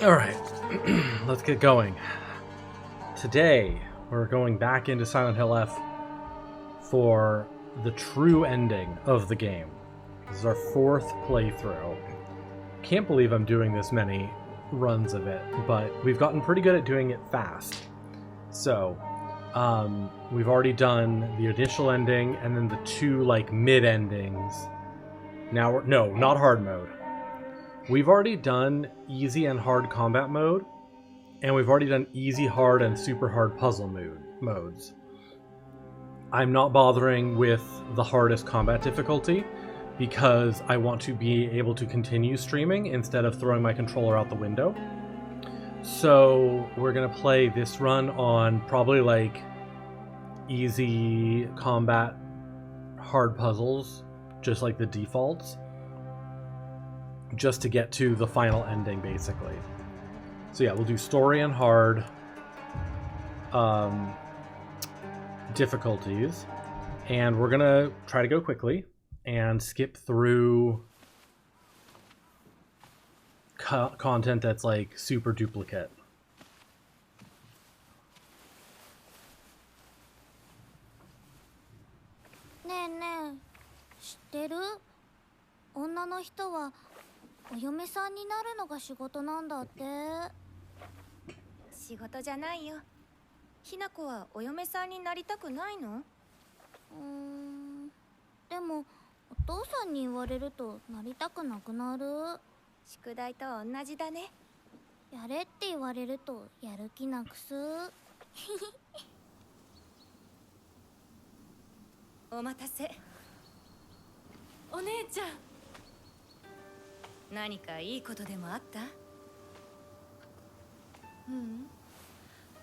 Alright, let's get going. Today, we're going back into Silent Hill F for the true ending of the game. This is our 4th playthrough. Can't believe I'm doing this many runs of it, but we've gotten pretty good at doing it fast. So, we've already done the initial ending and then the 2 mid-endings. Now no, not hard mode. We've already done easy and hard combat mode, and we've already done easy, hard, and super hard puzzle modes. I'm not bothering with the hardest combat difficulty because I want to be able to continue streaming instead of throwing my controller out the window. So we're going to play this run on probably easy combat, hard puzzles, just like the defaults, just to get to the final ending, basically. So yeah, we'll do story and hard difficulties, and we're gonna try to go quickly and skip through content that's super duplicate. Ne, 知ってる？女の人はお嫁さんになるのが仕事なんだって。仕事じゃないよ。ひな子はお嫁さんになりたくないの？でもお父さんに言われるとなりたくなくなる。宿題と同じだね。やれって言われるとやる気なくす。お待たせ。お姉ちゃん。何かいいことでもあった？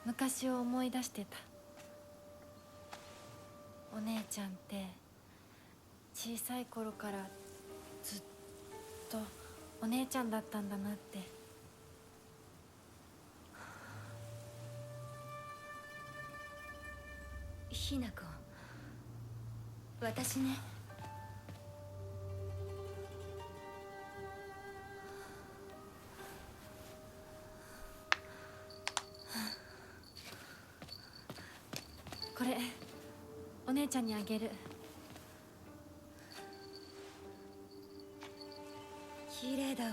昔を思い出してた。お姉ちゃんって小さい頃からずっとお姉ちゃんだったんだなって。ひな子、私ね。これお姉ちゃんにあげる。綺麗だわ。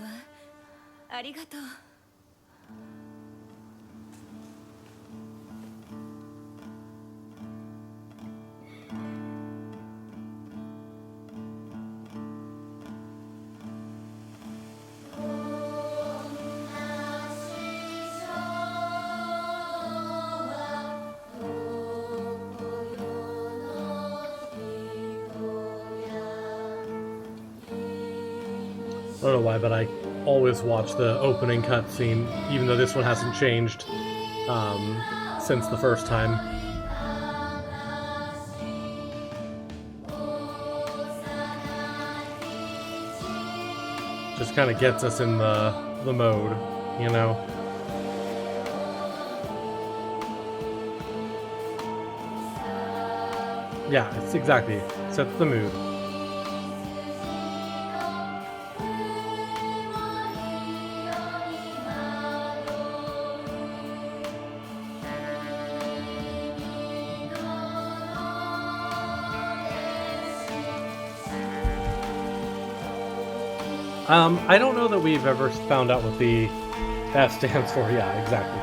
ありがとう。I don't know why, but I always watch the opening cutscene, even though this one hasn't changed since the first time. Just kind of gets us in the mode, you know? Yeah, it's exactly. Sets the mood. I don't know that we've ever found out what the F stands for. Yeah, exactly.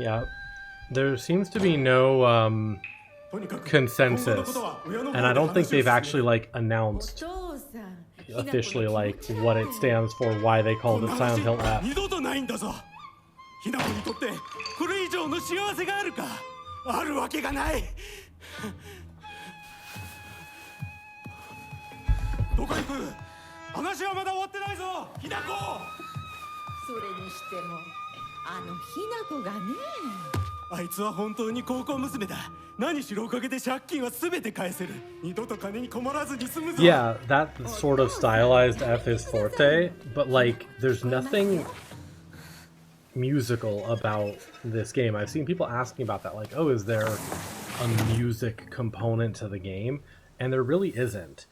Yeah, there seems to be no consensus, and I don't think they've actually announced officially what it stands for, why they called it Silent Hill F. ひな子にとってこれ以上の幸せがあるか？あるわけがない。話はまだ終わってないぞ、ひなこ。それにしてもあのひな子がね。あいつは本当に高校娘だ。何しろおかげで借金は全て返せる。二度と金に困らずに済むぞ。 Yeah, that sort of stylized F is forte, but like, there's nothing musical about this game. I've seen people asking about that, like, oh, is there a music component to the game? And there really isn't.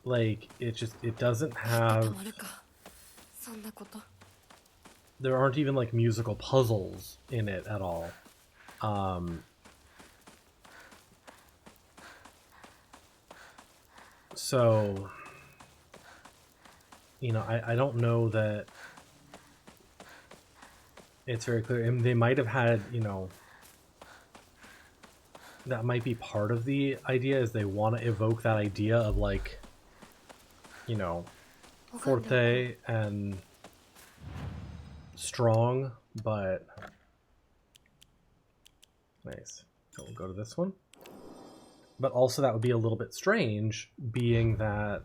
Like, it doesn't have... There aren't even, like, musical puzzles in it at all. So, you know, I don't know that it's very clear. And they might have had, you know, that might be part of the idea, is they want to evoke that idea of, like, you know, forte and strong, but nice. So we'll go to this one. But also that would be a little bit strange, being that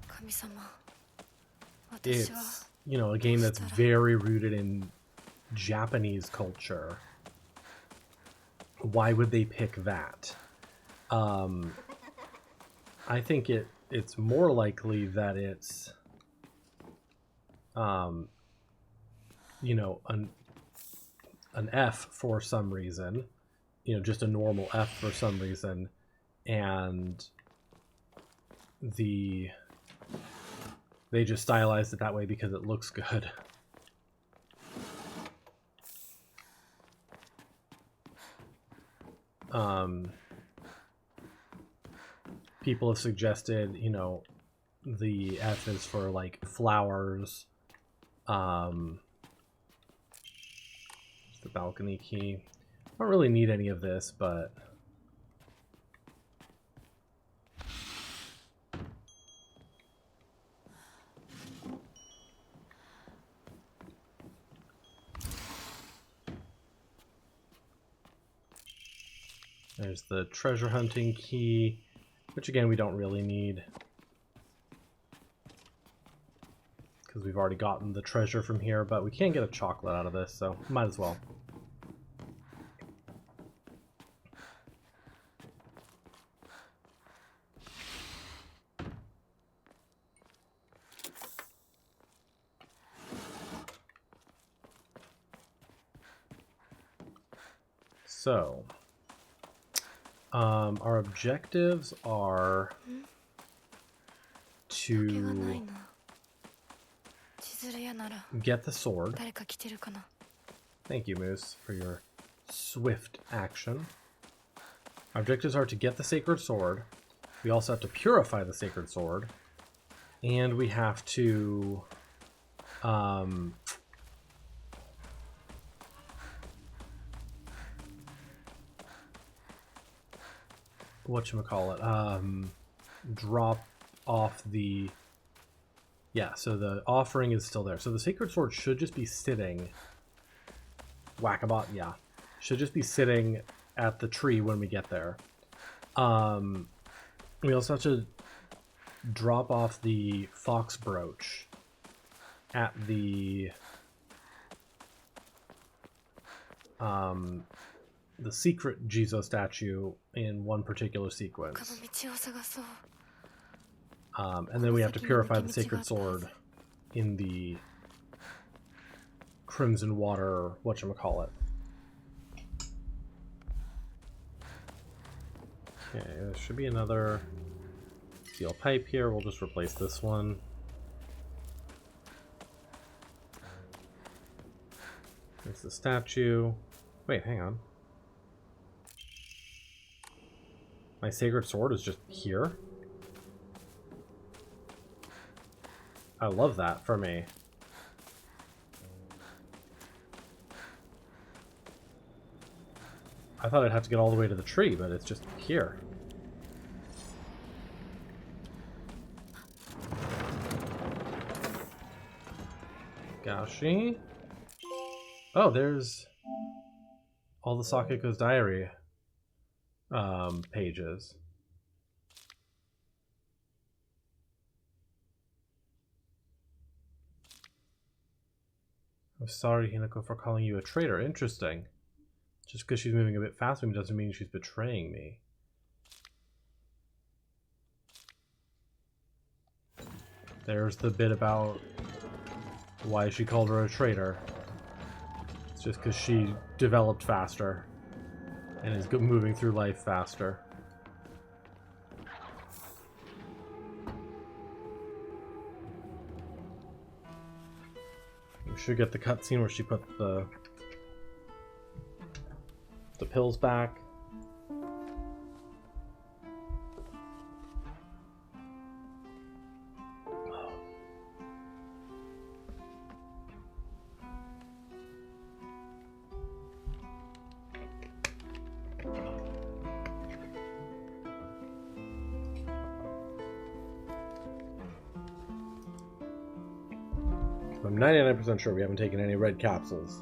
it's, you know, a game that's very rooted in Japanese culture. Why would they pick that? I think it's more likely that it's you know, an F for some reason, you know, just a normal F for some reason, and they just stylized it that way because it looks good. People have suggested, you know, the F is for, like, flowers. The balcony key. I don't really need any of this, but there's the treasure hunting key, which again we don't really need because we've already gotten the treasure from here, but we can't get a chocolate out of this, so might as well. So, our objectives are to get the sword. Thank you, Moose, for your swift action. Our objectives are to get the sacred sword. We also have to purify the sacred sword. And we have to... whatchamacallit, drop off the... Yeah, so the offering is still there. So the sacred sword should just be sitting... Whackabot, yeah. Should just be sitting at the tree when we get there. We also have to drop off the Fox Brooch at the secret Jizo statue in one particular sequence. And then we have to purify the sacred sword in the Crimson Water, whatchamacallit. Okay, there should be another steel pipe here. We'll just replace this one. There's the statue. Wait, hang on. My sacred sword is just here? I love that for me. I thought I'd have to get all the way to the tree, but it's just here. Gashi. Oh, there's all the Sakuko's diary pages. I'm sorry, Hinako, for calling you a traitor. Interesting. Just because she's moving a bit faster doesn't mean she's betraying me. There's the bit about why she called her a traitor. It's just because she developed faster and is moving through life faster. We should get the cutscene where she put the pills back. I'm 99% sure we haven't taken any red capsules.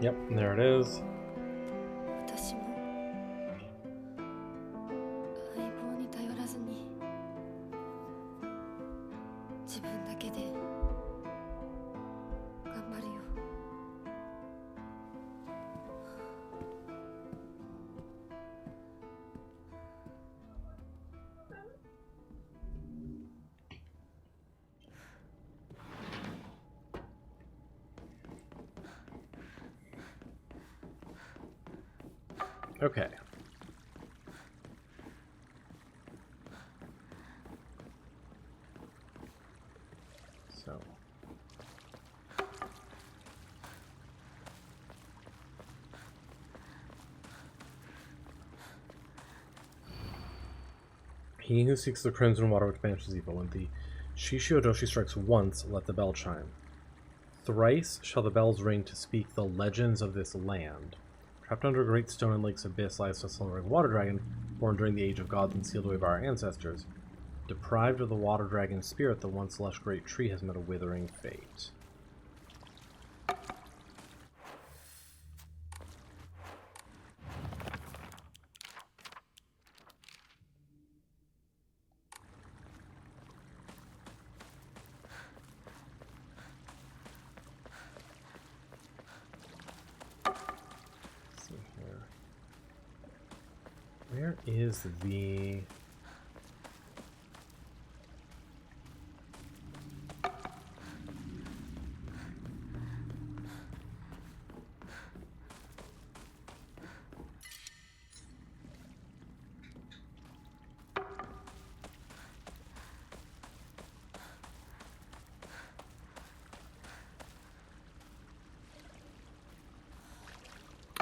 Yep, there it is. 私も相棒に頼らずに自分だけで頑張るよ。Okay. So. He who seeks the crimson water which banishes evil, when the Shishiodoshi strikes once, let the bell chime. Thrice shall the bells ring to speak the legends of this land. Trapped under a great stone in Lake's abyss lies a slumbering water dragon, born during the age of gods and sealed away by our ancestors. Deprived of the water dragon's spirit, the once lush great tree has met a withering fate. Where is the...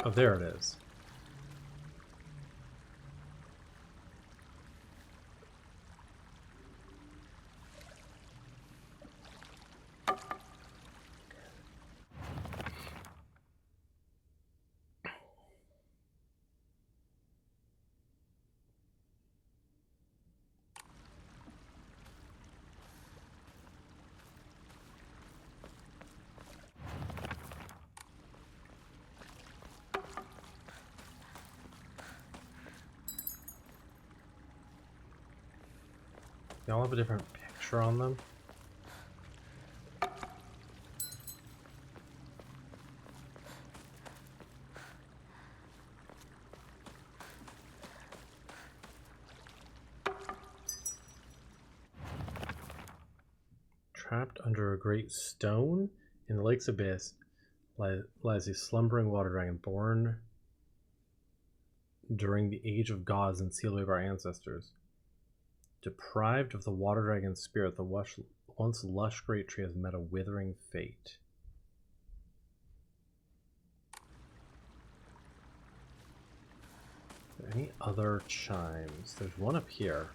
Oh, there it is. They all have a different picture on them. Trapped under a great stone in the lake's abyss lies a slumbering water dragon born during the age of gods and sealed away by our ancestors. Deprived of the water dragon's spirit, the once lush great tree has met a withering fate. Are there any other chimes? There's one up here.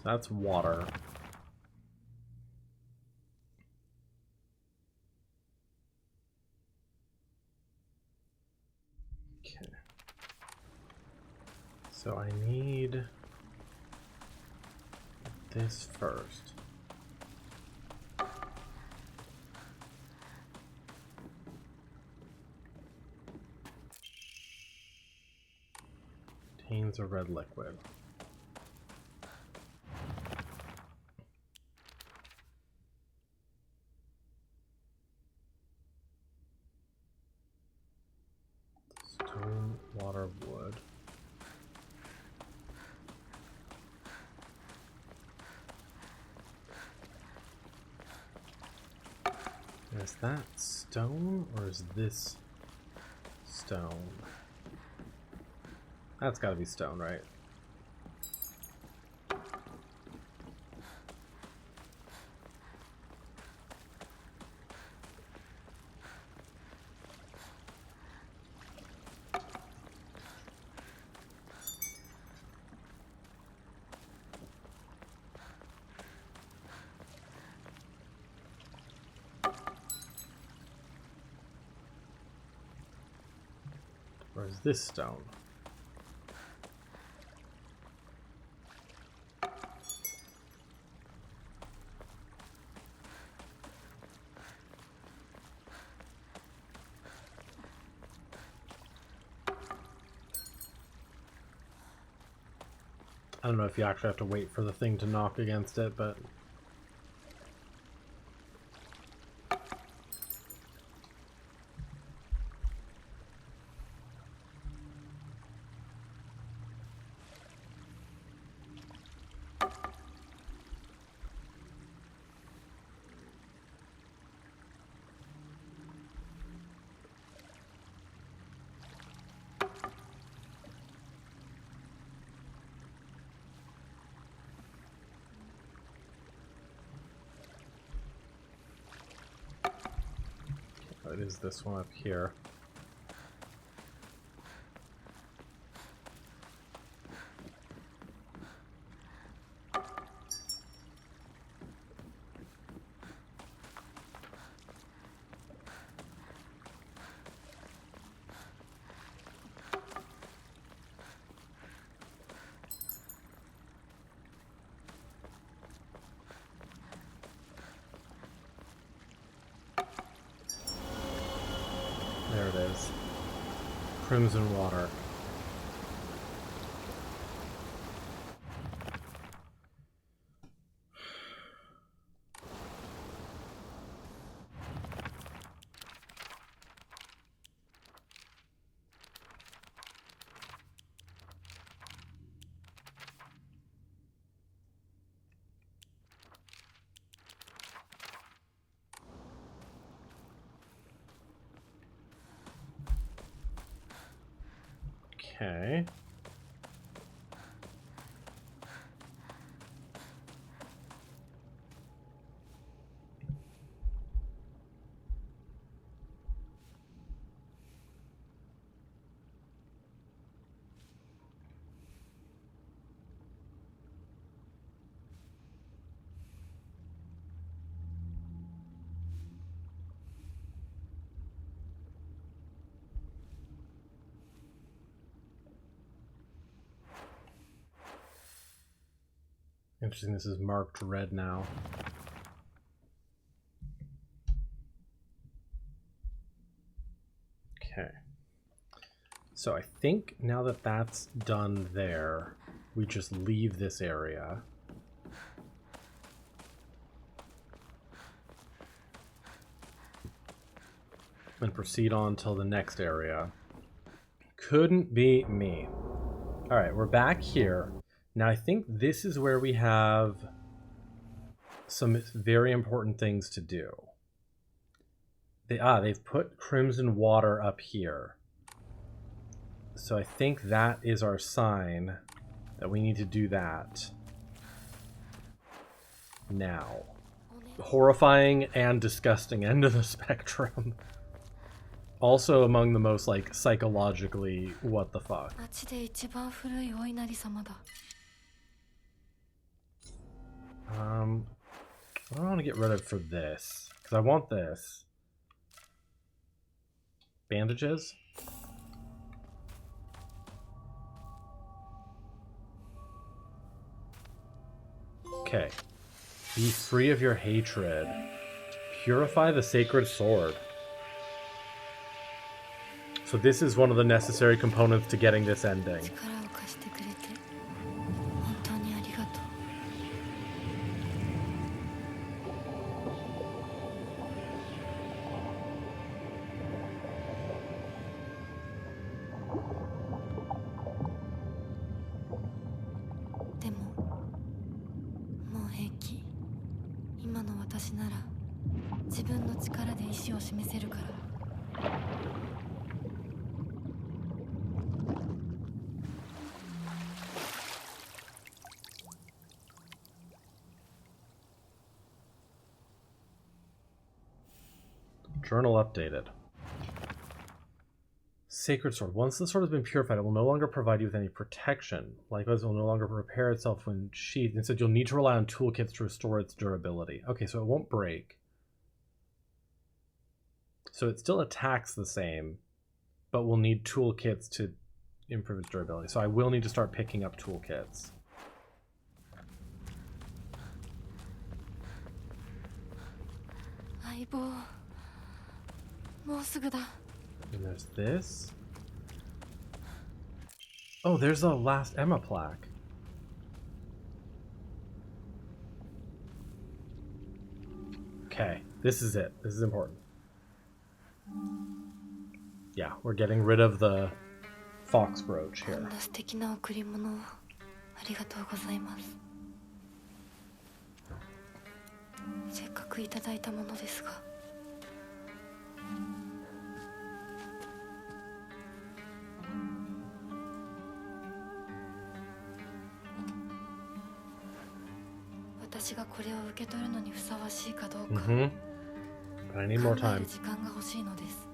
That's water. Okay. So I need this first. Contains a red liquid. Stone, water, wood. Is that stone or is this stone? That's gotta be stone, right? Or is this stone? I don't know if you actually have to wait for the thing to knock against it, but... It is this one up here. There it is. Crimson water. Okay. Interesting, this is marked red now. Okay. So I think now that that's done there, we just leave this area. And proceed on till the next area. Couldn't be me. Alright, we're back here. Now I think this is where we have some very important things to do. They've put crimson water up here. So I think that is our sign that we need to do that now. Horrifying and disgusting end of the spectrum. Also among the most, like, psychologically what the fuck. What do I want to get rid of for this? Because I want this. Bandages? Okay. Be free of your hatred. Purify the sacred sword. So this is one of the necessary components to getting this ending. 力を貸してくれて本当にありがとう。でももう平気。今の私なら自分の力で意志を示せるから。Journal updated. Sacred sword. Once the sword has been purified, it will no longer provide you with any protection. Likewise, it will no longer repair itself when sheathed. Instead, you'll need to rely on toolkits to restore its durability. Okay, so it won't break. So it still attacks the same, but we'll need toolkits to improve its durability. So I will need to start picking up toolkits. And there's this. Oh, there's the last Emma plaque. Okay, this is it. This is important. Yeah, we're getting rid of the Fox Brooch here. 素敵な贈り物をありがとうございます。せっかくいただいたものですが。私がこれを受け取るのにふさわしいかどうか。But I need more 考え time. る時間が欲しいのです。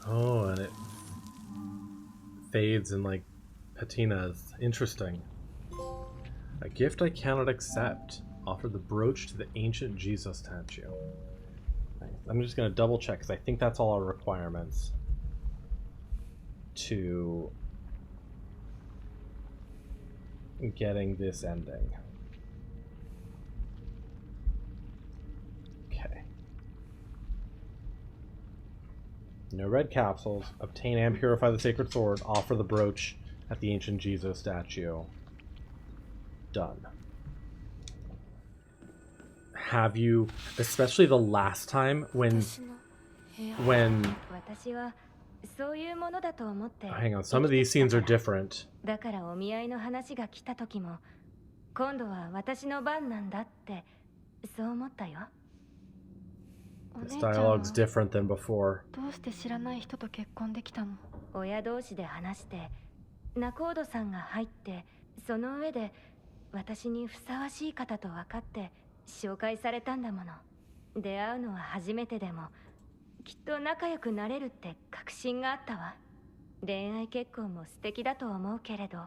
Oh, and it fades in like patinas. Interesting. A gift I cannot accept. Offer the brooch to the ancient Jesus statue. Nice. I'm just going to double check because I think that's all our requirements to getting this ending. Okay. No red capsules. Obtain and purify the sacred sword. Offer the brooch at the ancient Jesus statue. Done. Have you, especially the last time when hang on, some of these scenes are different. だからお見合いの話が来た時も今度は私の番なんだってそう思ったよ。 This dialogue's different than before. どうして知らない人と結婚できたの？親同士で話して仲人さんが入ってその上で私にふさわしい方と分かって紹介されたんだもの。出会うのは初めてでもきっと仲良くなれるって確信があったわ。恋愛結婚も素敵だと思うけれど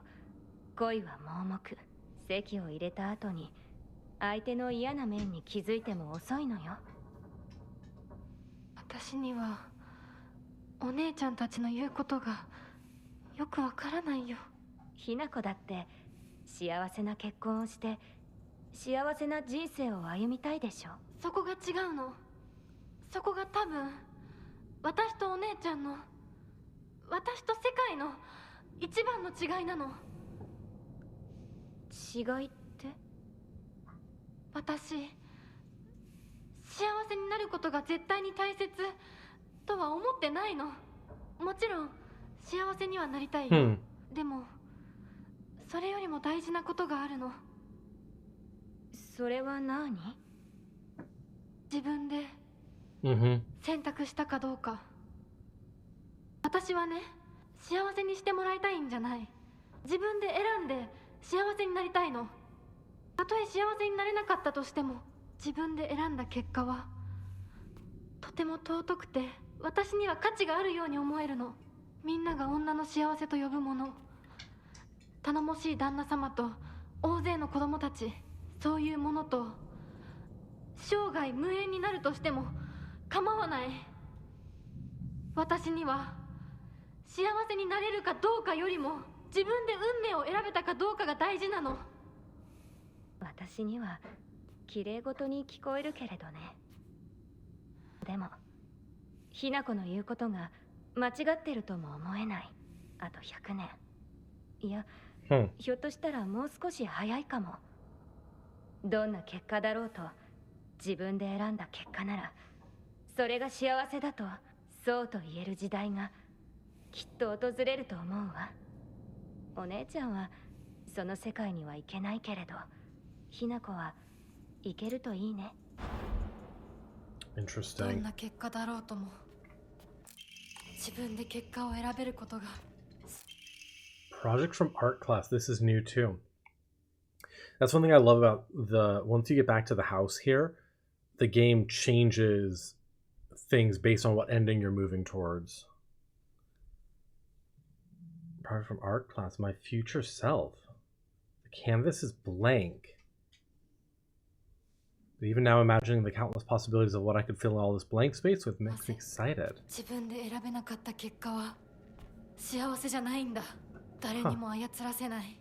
恋は盲目。籍を入れた後に相手の嫌な面に気づいても遅いのよ。私にはお姉ちゃんたちの言うことがよくわからないよ。ひな子だって幸せな結婚をして幸せな人生を歩みたいでしょ。そこが違うの。そこが多分私とお姉ちゃんの、私と世界の一番の違いなの。違いって？私幸せになることが絶対に大切とは思ってないの。もちろん幸せにはなりたいよ。でもそれよりも大事なことがあるの。それは何？自分で選択したかどうか。私はね、幸せにしてもらいたいんじゃない。自分で選んで幸せになりたいの。たとえ幸せになれなかったとしても、自分で選んだ結果はとても尊くて、私には価値があるように思えるの。みんなが女の幸せと呼ぶもの、頼もしい旦那様と大勢の子供たち、そういうものと生涯無縁になるとしても構わない。私には幸せになれるかどうかよりも、自分で運命を選べたかどうかが大事なの。私には綺麗事に聞こえるけれどね。でもひな子の言うことが間違ってるとも思えない。あと100年、いや、ひょっとしたらもう少し早いかも。どんな結果だろうと、自分で選んだ結果ならそれが幸せだとそうと言える時代がきっと訪れると思うわ。お姉ちゃんはその世界には行けないけれど、ひな子は行けるといいね。どん Interesting. な結果だろうとも、自分で結果を選べることが。 Project from art class. This is new too. That's one thing I love about the once you get back to the house here, the game changes things based on what ending you're moving towards. Project from art class. My future self. The canvas is blank. But even now, imagining the countless possibilities of what I could fill all this blank space with makes me excited. 自分で選べなかった結果は幸せじゃないんだ。誰にも操らせない。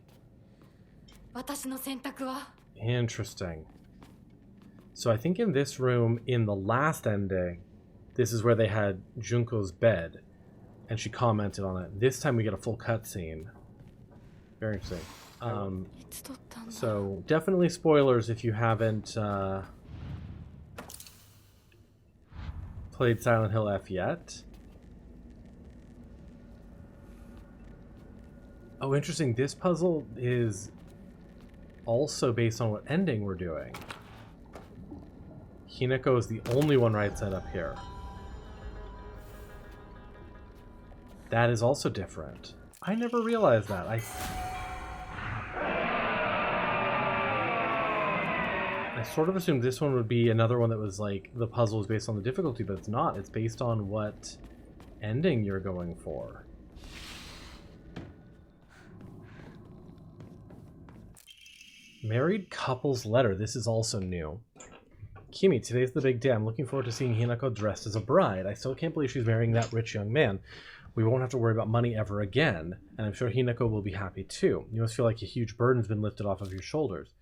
私の選択は。 Interesting. So I think in this room, in the last ending, this is where they had Junko's bed, and she commented on it. This time we get a full cutscene. Very interesting. いつ撮ったんだ。 So definitely spoilers if you haven't played Silent Hill F yet. Oh, interesting. This puzzle is also based on what ending we're doing. Hinako is the only one right side up here. That is also different. I never realized that. I sort of assumed this one would be another one that was like the puzzle is based on the difficulty, but it's not. It's based on what ending you're going for. Married couple's letter. This is also new. Kimi, today's the big day. I'm looking forward to seeing Hinako dressed as a bride. I still can't believe she's marrying that rich young man. We won't have to worry about money ever again, and I'm sure Hinako will be happy too. You must feel like a huge burden's been lifted off of your shoulders.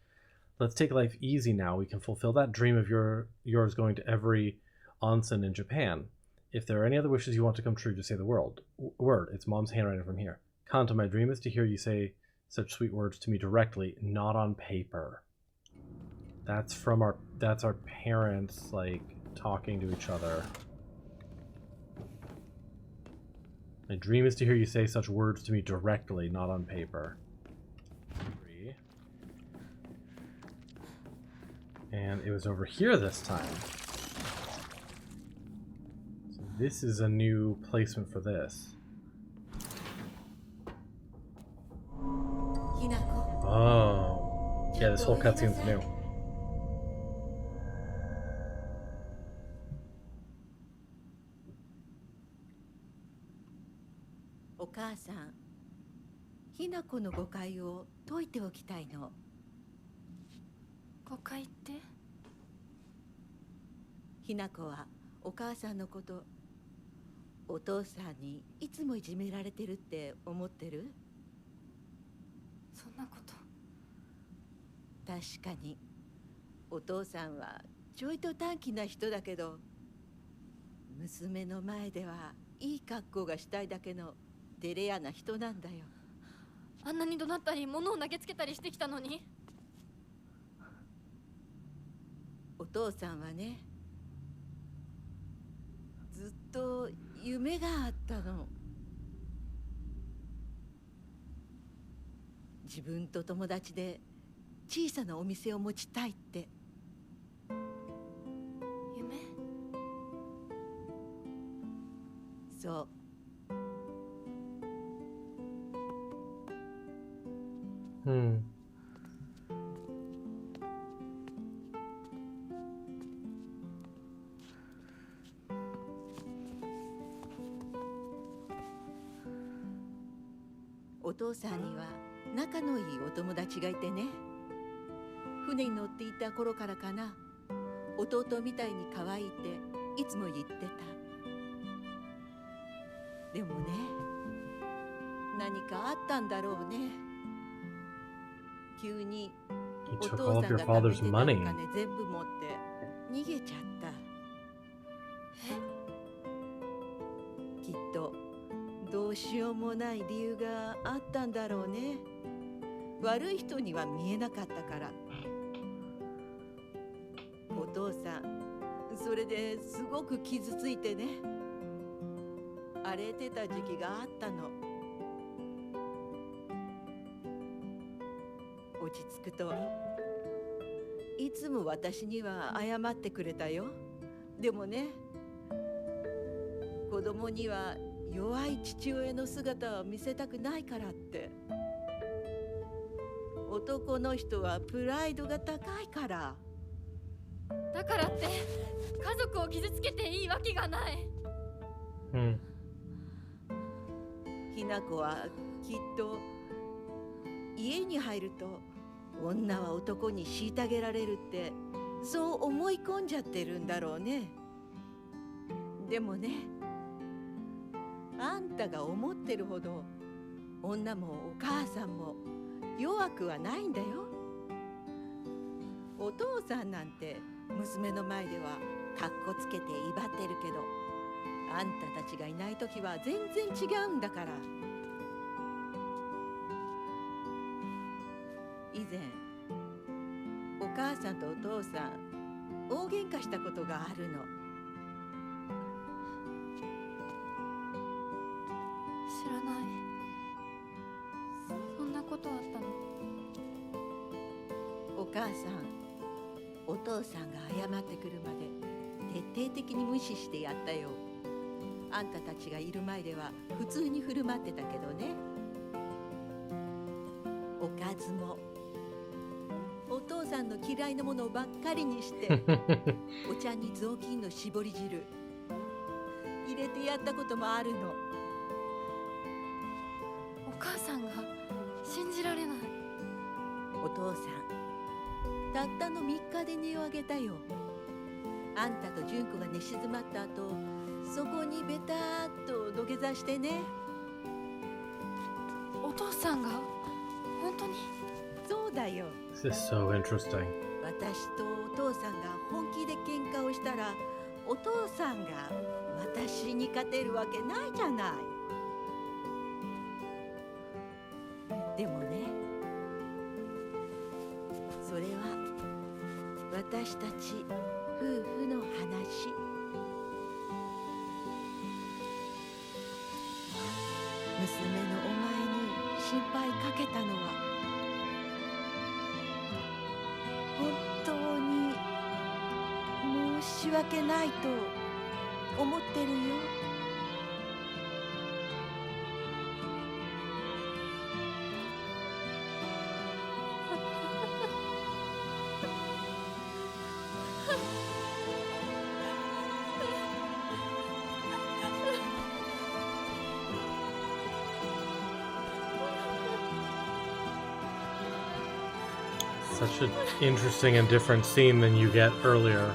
Let's take life easy now. We can fulfill that dream of yours going to every onsen in Japan. If there are any other wishes you want to come true, just say the word. It's Mom's handwriting from here. Kanto, my dream is to hear you say such sweet words to me directly, not on paper. That's our parents, like, talking to each other. My dream is to hear you say such words to me directly, not on paper. 3. And it was over here this time. So this is a new placement for this. Oh. Yeah, this whole cutscene's new. お母さん、ひな子の誤解を解いておきたいの。誤解って？ひな子はお母さんのこと、お父さんにいつもいじめられてるって思ってる？そんなこと。確かにお父さんはちょいと短気な人だけど、娘の前ではいい格好がしたいだけの照れ屋な人なんだよ。あんなに怒鳴ったり物を投げつけたりしてきたのに。お父さんはね、ずっと夢があったの。自分と友達で小さなお店を持ちたいって。夢？そう。お父さんには仲のいいお友達がいてね。船に乗っていた頃からかな、弟みたいに可愛いっていつも言ってた。でもね、何かあったんだろうね。急に He お took 父 all さ of ん your が貯め father's てたお money. 金全部持って逃げちゃった。きっとどうしようもない理由があったんだろうね。悪い人には見えなかったから。お父さん、それですごく傷ついてね、荒れてた時期があったの。落ち着くといつも私には謝ってくれたよ。でもね、子供には弱い父親の姿を見せたくないからって。男の人はプライドが高いから。だからって家族を傷つけていいわけがない。ひな子はきっと家に入ると女は男に虐げられるってそう思い込んじゃってるんだろうね。でもね、あんたが思ってるほど女もお母さんも弱くはないんだよ。お父さんなんて娘の前ではカッコつけて威張ってるけど、あんたたちがいない時は全然違うんだから。以前お母さんとお父さん大喧嘩したことがあるの。知らない。そんなことあったの？お母さん、お父さんが謝ってくるまで徹底的に無視してやったよ。あんたたちがいる前では普通に振る舞ってたけどね。おかずもお父さんの嫌いなものばっかりにしてお茶に雑巾の絞り汁入れてやったこともあるの。お母さんが信じられない。お父さん、たったの3日で値を上げたよ。あんたと純子が寝静まった後、そこにベターっと土下座してね。お父さんが本当に？そうだよ。This is so interesting. 私とお父さんが本気で喧嘩をしたら、お父さんが私に勝てるわけないじゃない。でもね、それは私たち夫婦の話。娘のお前に心配かけたのは本当に申し訳ないと思ってるよ。Such an interesting and different scene than you get earlier.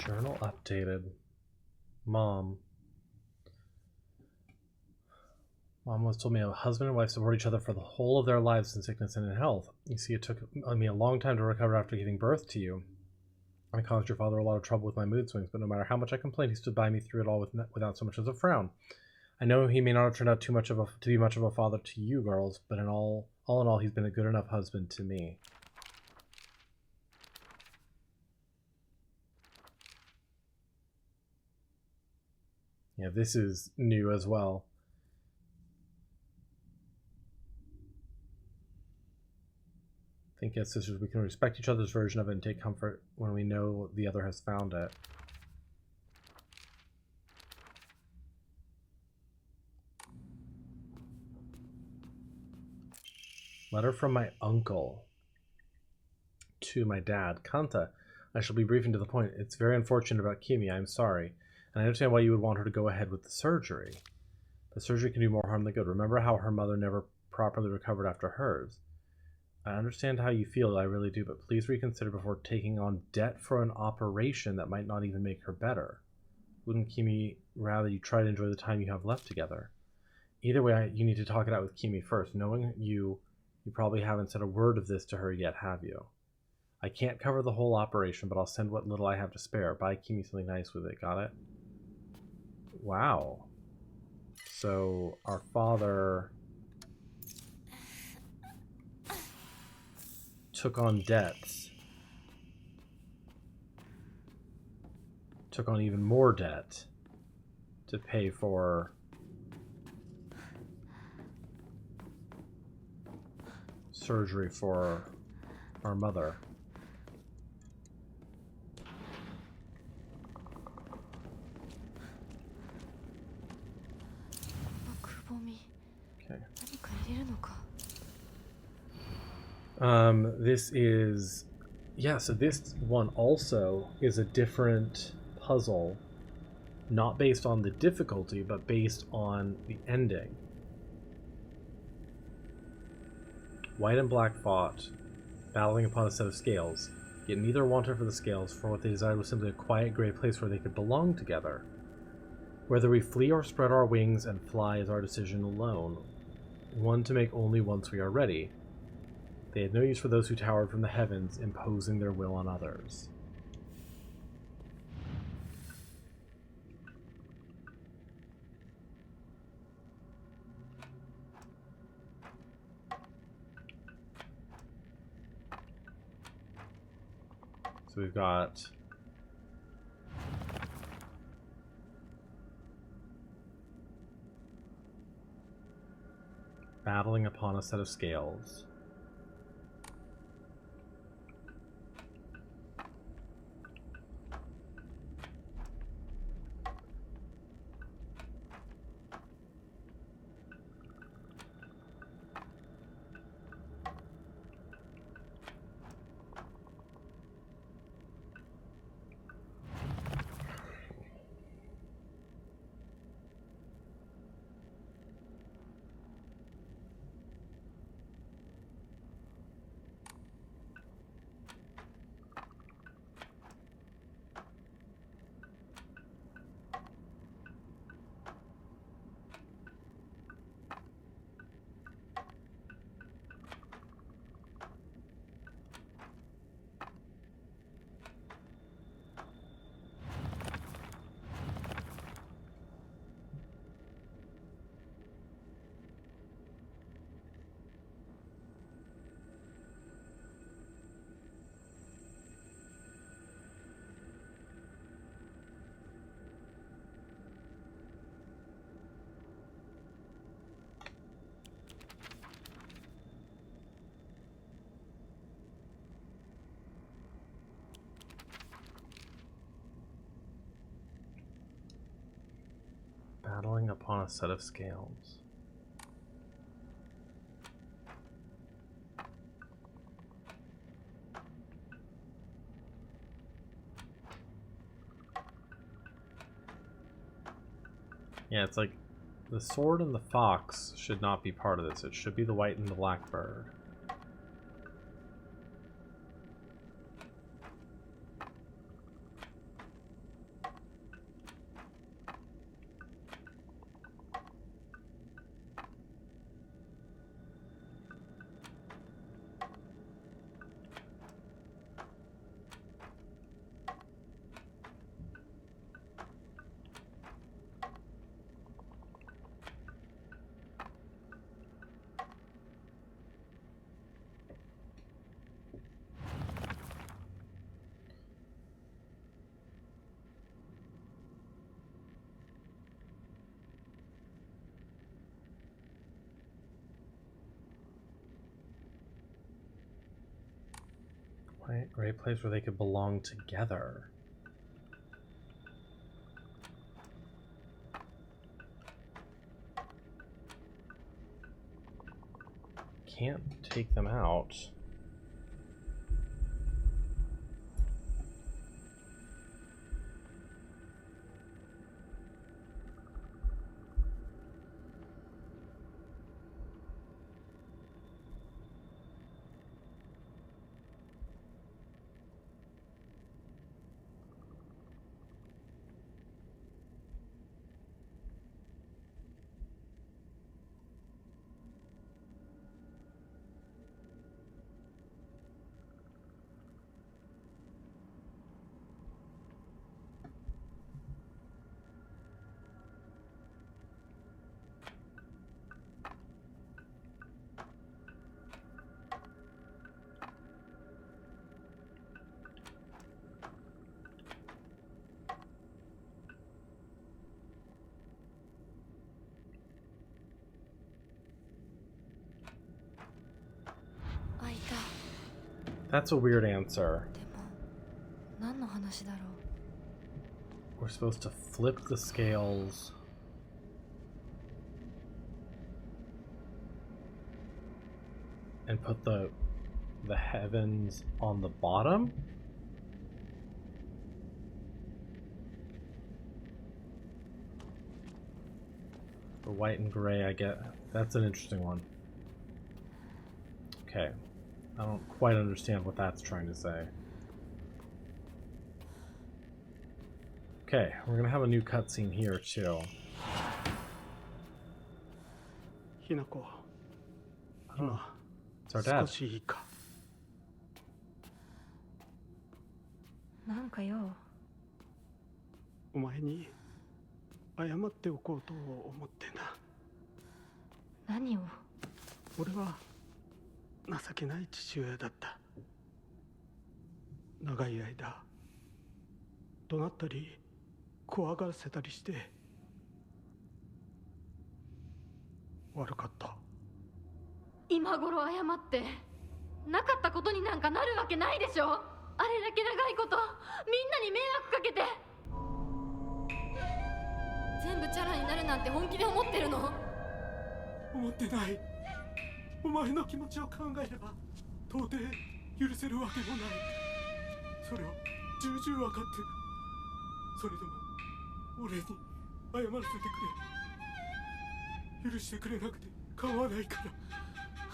Journal updated. Mom once told me a husband and wife support each other for the whole of their lives in sickness and in health. You see, it took me a long time to recover after giving birth to you. I caused your father a lot of trouble with my mood swings, but no matter how much I complained, he stood by me through it all without so much as a frown. I know he may not have turned out to be much of a father to you girls, but all in all, he's been a good enough husband to me. Yeah, this is new as well. I think as sisters we can respect each other's version of it and take comfort when we know the other has found it. Letter from my uncle to my dad. Kanta, I shall be brief and to the point. It's very unfortunate about Kimi. I'm sorry. And I understand why you would want her to go ahead with the surgery. But surgery can do more harm than good. Remember how her mother never properly recovered after hers. I understand how you feel, I really do, but please reconsider before taking on debt for an operation that might not even make her better. Wouldn't Kimi rather you try to enjoy the time you have left together? Either way, you need to talk it out with Kimi first. Knowing you probably haven't said a word of this to her yet, have you? I can't cover the whole operation, but I'll send what little I have to spare. Buy Kimi something nice with it, got it? Wow. So, our father took on debts. Took on even more debt to pay for surgery for our mother. Okay. This is, yeah, so this one also is a different puzzle, not based on the difficulty, but based on the ending. White and black fought, battling upon a set of scales, yet neither wanted for the scales, for what they desired was simply a quiet gray place where they could belong together. Whether we flee or spread our wings and fly is our decision alone, one to make only once we are ready. They had no use for those who towered from the heavens, imposing their will on others. So we've got battling upon a set of scales. Battling upon a set of scales. Yeah, it's like the sword and the fox should not be part of this. It should be the white and the black bird. Great place where they could belong together. Can't take them out. That's a weird answer. でも何の話だろう。 We're supposed to flip the scales. And put the heavens on the bottom? The white and gray, I get. That's an interesting one. Okay. I don't quite understand what that's trying to say. Okay, we're gonna have a new cutscene here too. ひなこ、今 It's our 少 dad. しいいか。なんかよ。お前に謝っておこうと思ってな。何を。俺は情けない父親だった。長い間怒鳴ったり怖がらせたりして悪かった。今頃謝ってなかったことになんかなるわけないでしょ。あれだけ長いことみんなに迷惑かけて、全部チャラになるなんて本気で思ってるの？思ってない。お前の気持ちを考えれば到底許せるわけもない。それを重々分かってる。それでも俺に謝らせてくれ。許してくれなくて構わないから。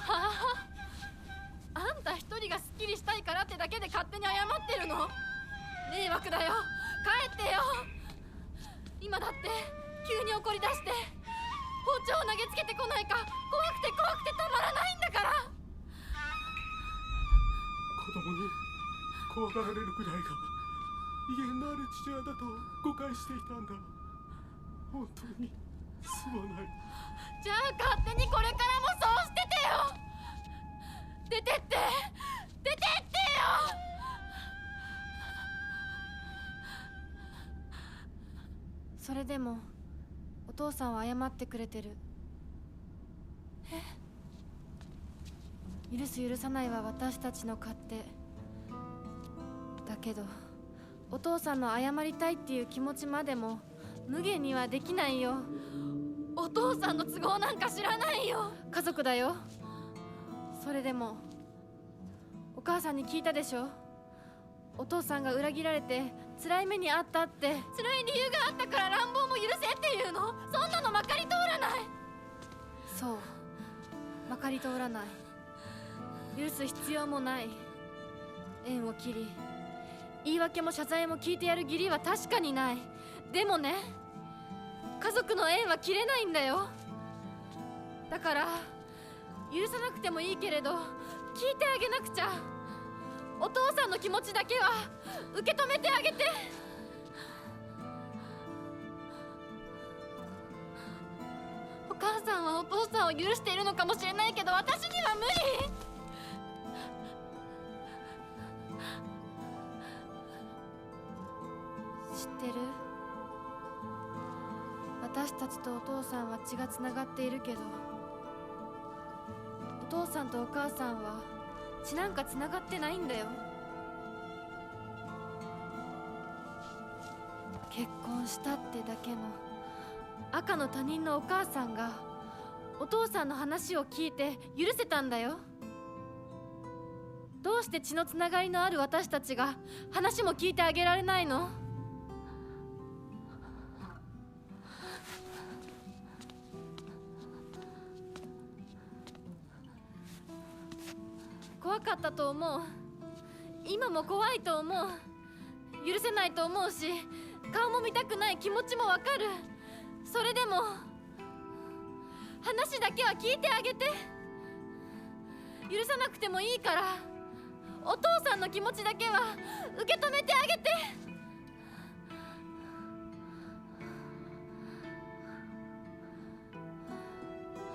はあ、あんた一人がスッキリしたいからってだけで勝手に謝ってるの？迷惑だよ、帰ってよ。今だって急に怒り出して包丁を投げつけてこないか怖くてたまらないんだから。子供に怖がられるくらいが威厳のある父親だと誤解していたんだ。本当にすまない。じゃあ勝手にこれからもそうしててよ。出てってよ。それでもお父さんは謝ってくれてる。許す許さないは私たちの勝手だけど、お父さんの謝りたいっていう気持ちまでも無限にはできないよ。お父さんの都合なんか知らないよ。家族だよ。それでもお母さんに聞いたでしょ。お父さんが裏切られて辛い目にあったって。辛い理由があったから乱暴も許せっていうの？そんなのまかり通らない。そう、まかり通らない。許す必要もない。縁を切り言い訳も謝罪も聞いてやる義理は確かにない。でもね、家族の縁は切れないんだよ。だから許さなくてもいいけれど聞いてあげなくちゃ。お父さんの気持ちだけは受け止めてあげて。お母さんはお父さんを許しているのかもしれないけど私には無理。知ってる？私たちとお父さんは血がつながっているけど、お父さんとお母さんは血なんかつながってないんだよ。結婚したってだけの赤の他人のお母さんがお父さんの話を聞いて許せたんだよ。どうして血のつながりのある私たちが話も聞いてあげられないの？怖かったと思う。今も怖いと思う。許せないと思うし、顔も見たくない気持ちもわかる。それでも話だけは聞いてあげて。許さなくてもいいからお父さんの気持ちだけは受け止めてあげて。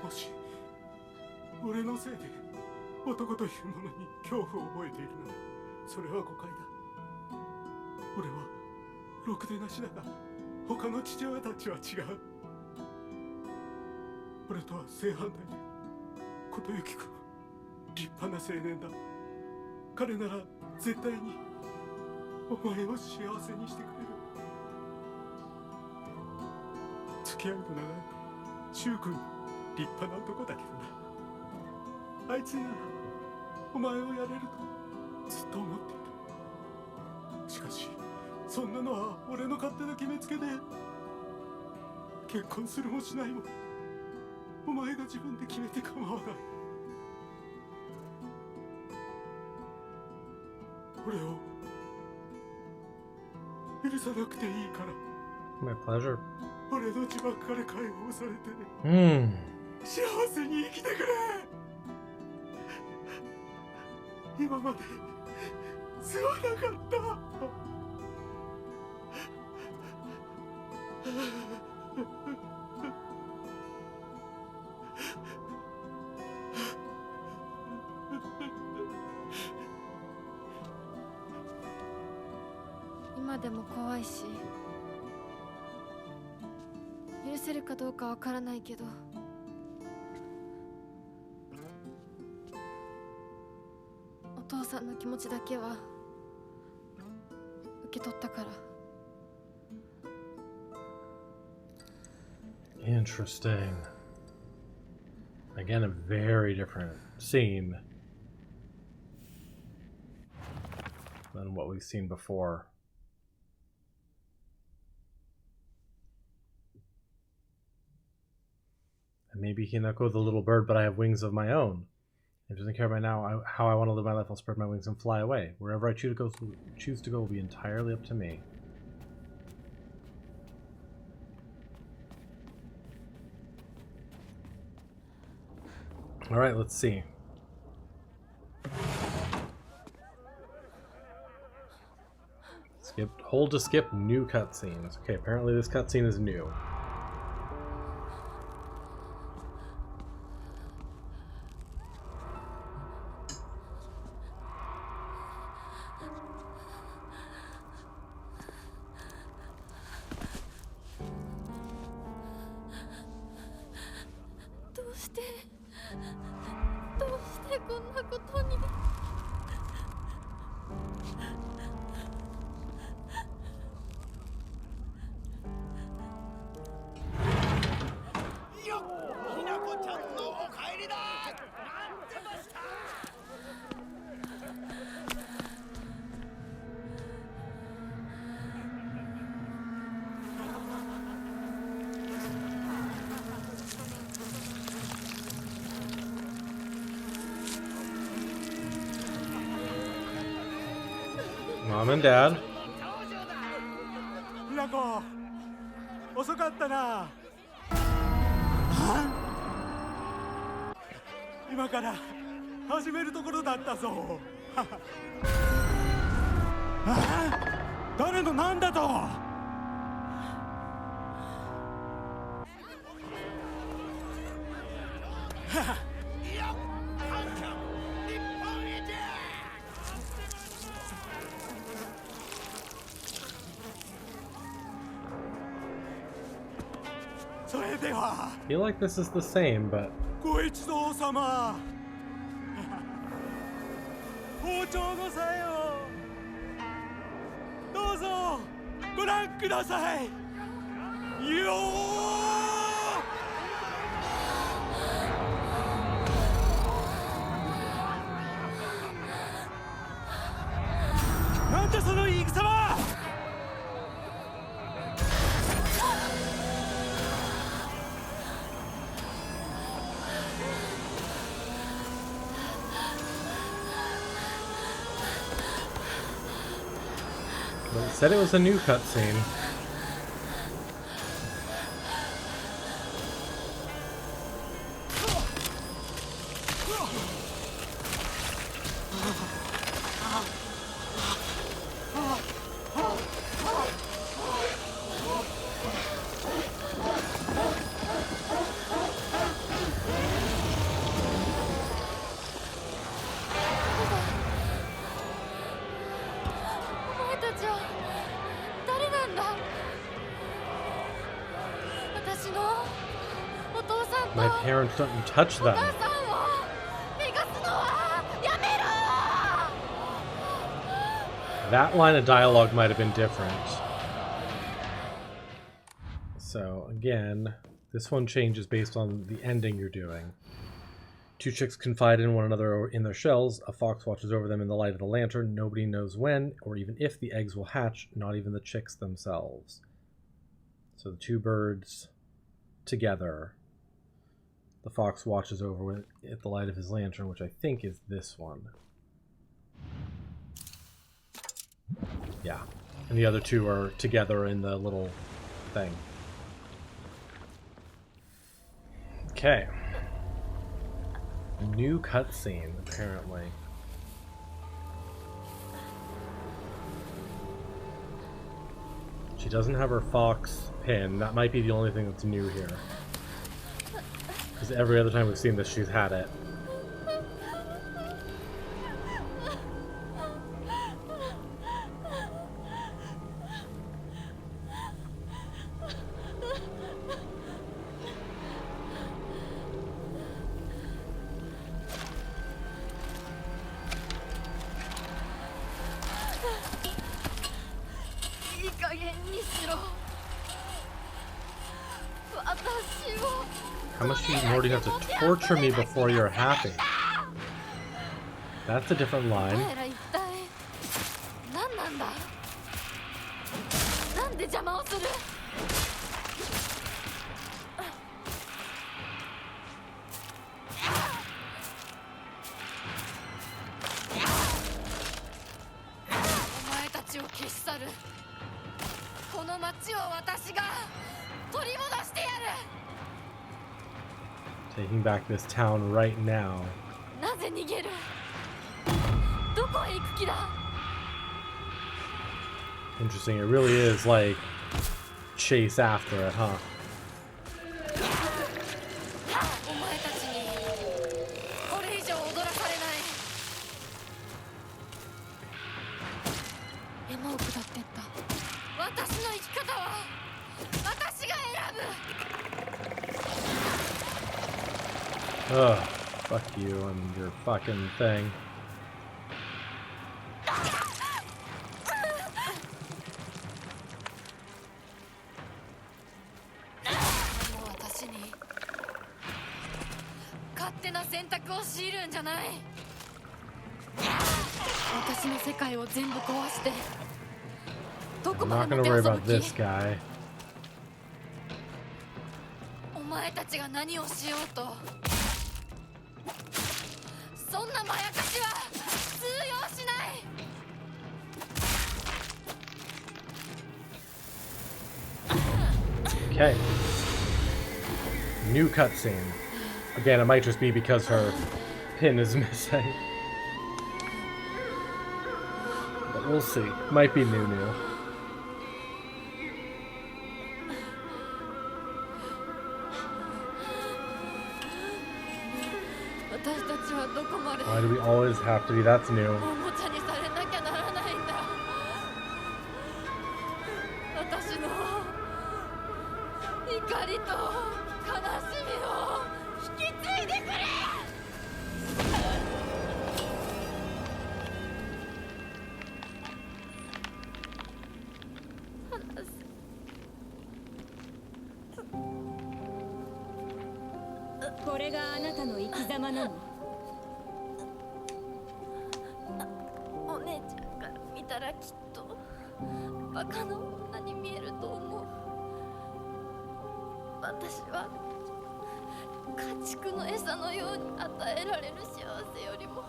もし俺のせいで男というものに恐怖を覚えているならそれは誤解だ。俺はろくでなしだが他の父親たちは違う。俺とは正反対で琴行君立派な青年だ。彼なら絶対にお前を幸せにしてくれる。付き合いの長い柊君立派な男だけどな。あいつにならお前をやれるとずっと思っていた。しかしそんなのは俺の勝手な決めつけで結婚するもしないもお前が自分で決めて構わない。俺を許さなくていいから。 My pleasure. 俺の呪縛から解放されて幸せに生きてくれ。今まですまなかった。今でも怖いし許せるかどうかわからないけど、お父さんの気持ちだけは受け取ったから。Interesting. Again, a very different scene than what we've seen before. And maybe Hinako the little bird, but I have wings of my own. If it doesn't care by now how I want to live my life, I'll spread my wings and fly away. Wherever I choose to go will be entirely up to me. Alright, let's see. Hold to skip new cutscenes. Okay, apparently this cutscene is new. Mom and Dad. ひなこ、遅かったな。今から始めるところだったぞ。誰のなんだと。I feel like this is the same, but ご一同様、包丁のさよ、どうぞごご覧ください。よー。なんだその言い草は。But it said it was a new cutscene. My parents don't you touch them. That line of dialogue might have been different. So again, this one changes based on the ending you're doing. Two chicks confide in one another in their shells. A fox watches over them in the light of the lantern. Nobody knows when or even if the eggs will hatch, not even the chicks themselves. So the two birds together. The fox watches over at the light of his lantern, which I think is this one. Yeah. And the other two are together in the little thing. Okay. New cutscene, apparently. She doesn't have her fox pin. That might be the only thing that's new here. Because every other time we've seen this, she's had it. How much do you already have to torture me before you're happy? That's a different line. Taking back this town right now. Interesting, it really is like chase after it, huh? Ugh, fuck you and your fucking thing. I'm not gonna worry about this guy. Okay. New cutscene. Again, it might just be because her pin is missing. But we'll see. Might be new. Why do we always have to be? That's new. これがあなたの生き様なの？お姉ちゃんから見たらきっとバカな女に見えると思う。私は家畜の餌のように与えられる幸せよりも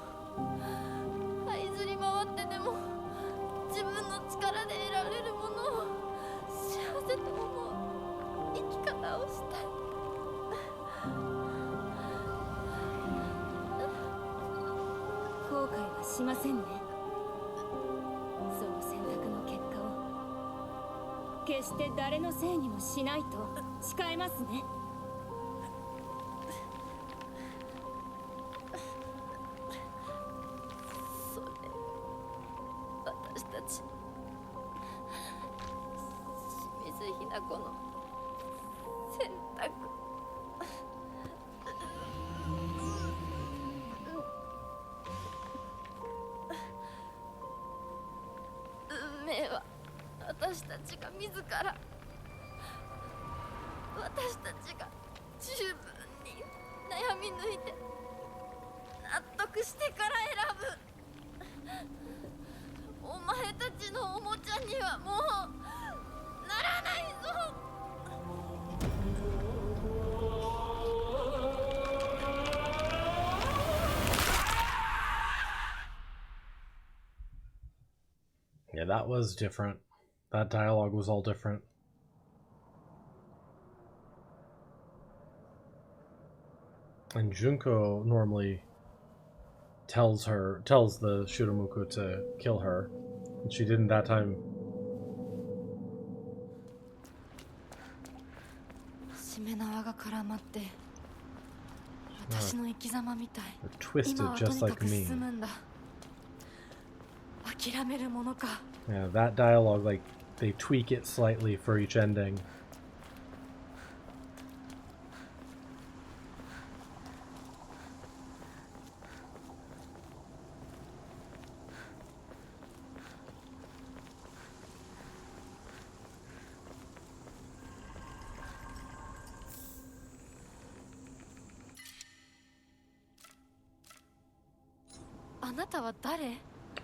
這いずり回ってでも自分の力で得られるものを幸せと思う生き方をしたい。後悔はしませんね。その選択の結果を決して誰のせいにもしないと誓いますね。それ私たち清水ひな子の選択。運命は私たちが自ら、私たちが十分に悩み抜いて納得してから選ぶ。お前たちのおもちゃにはもうならないぞ。Yeah, that was different. That dialogue was all different. And Junko normally tells the Shuramuku to kill her. And she didn't that time. しめ縄が絡まって私の生き様みたい。 Twisted 今はと just にか like く me. 進むんだ。諦めるものか。 Yeah, that dialogue, like, they tweak it slightly for each ending.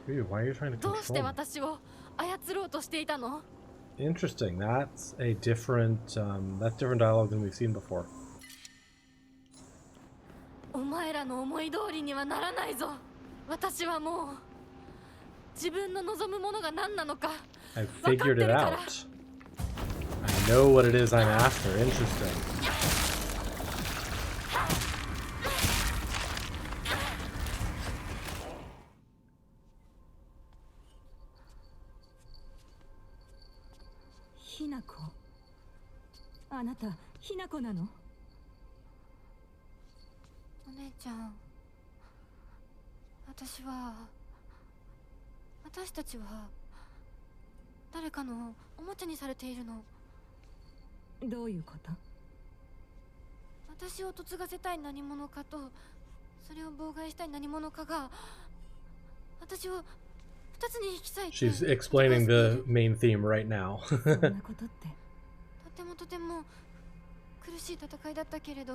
Ew, why are you trying to どうして control me? 私を操ろうとしていたの？ Interesting. That's a different, that's different dialogue than we've seen before. お前らの思い通りにはならないぞ。私はもう自分の望むものが何なのか I 分かっ figured て it るから。 out. I know what it is I'm after. Interesting. Hinako? あなた、Hinako なの？お姉ちゃん、私たちは誰かのおもちゃにされているの。どういうこと？私を嫁がせたい何者かとそれを妨害したい何者かが私を二つに引き裂いて。 She's explaining the main theme right now. そんなことって。とても苦しい戦いだったけれど、